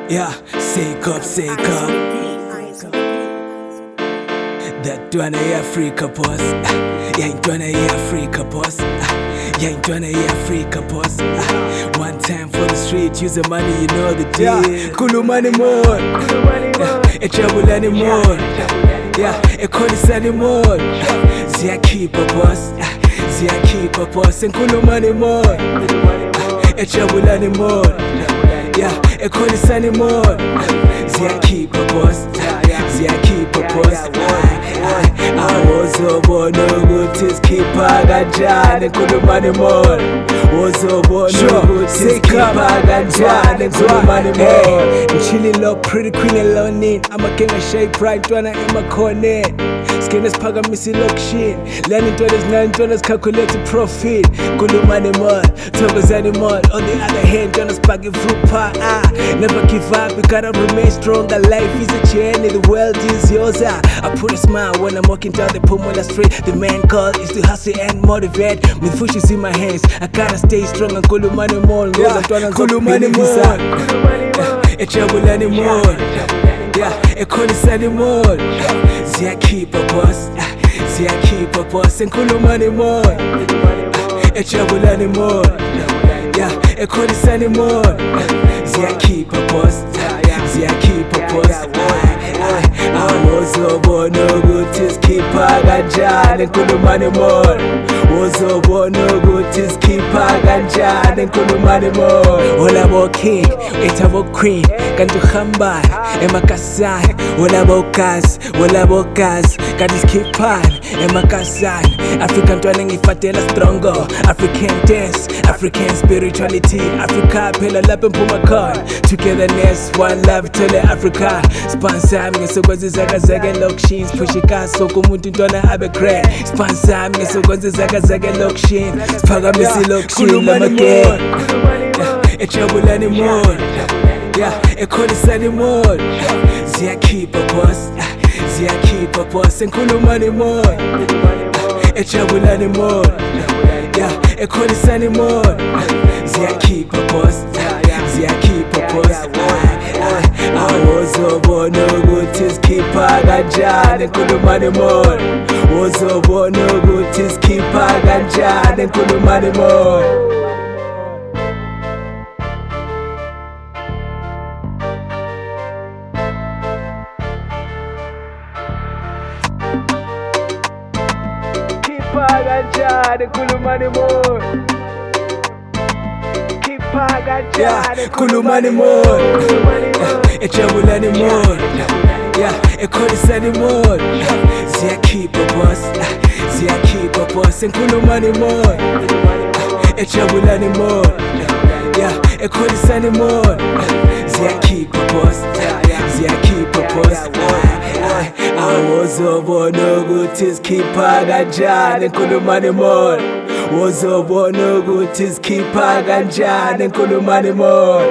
Yeah, shake up, shake up. That one a Africa boss. Yeah, ain't one a Africa boss. Yeah, ain't one a Africa boss. One time for the street, use the money, you know the deal. Kulu money more. A trouble anymore. Yeah, a callis anymore. Zia keep a boss. Zia keep a boss. And Kulu money more. A trouble anymore. Yeah, a callis anymore. Zia keep a boss. Zia keep a boss. I was a born good to keep a gajan and Kulu money more. Was a born good to keep a gajan and Kulu money more. I'm chilling low, pretty queen alone in. I'm a king of shape, right? Wanna in my corner. Skin is paga missy look shit. Learning $9 calculated profit. Kulu money more, Togos anymore. On the other hand, Jonas packing fruit pie. Never give up, you gotta remain stronger. Life is a journey, the world is yours. I put a smile when I'm walking down the Pomona Street. The main goal is to hustle and motivate. With fishes in my hands, I gotta stay strong and Kulu money more. Kulu money more. A trouble anymore. Yeah, a callis anymore. Zia keep a boss. Zia keep a boss and Kulu money more. A trouble anymore. Yeah, a callis anymore. Zia keep a boss. Zia keep a boss. I was a born no good to keep a gajan and Kulu money more. Was a born no good to keep a gajan and Kulu money more. All about king, it's about queen. Kantu khamba, emakasai. All about cars, Kantu skipan, emakasai. African dwelling ifatela stronger. African dance, African spirituality. Africa pela lapin pumakon. Togetherness, one love tell Africa. Sponsor me so kwazi zaka lokshin. Pushika so kumuntu ntwana abe grand. Sponsor me so kwazi zaka lokshin. Spaga misi lokshin lama get. A trouble anymore. Yeah, a callis anymore. Zia keep a boss. Zia keep a boss and Kulu money more. A trouble anymore. Yeah, a callis anymore. Zia keep a boss. Zia keep a boss. I was a born no good to keep a gajan and Kulu money more. Was a born no good to keep a gajan and Kulu money more. Kulu money more. Keep a Kulu money more. A trouble anymore. Yeah, a callis anymore. Zia keep a boss. Zia keep a boss and Kulu money more. A trouble anymore. Yeah, a callis anymore. Zia keep a boss. Zia keep a boss. I was a born no good to keep a gajan and Kulu money more. Was a born no good to keep a gajan and Kulu money more.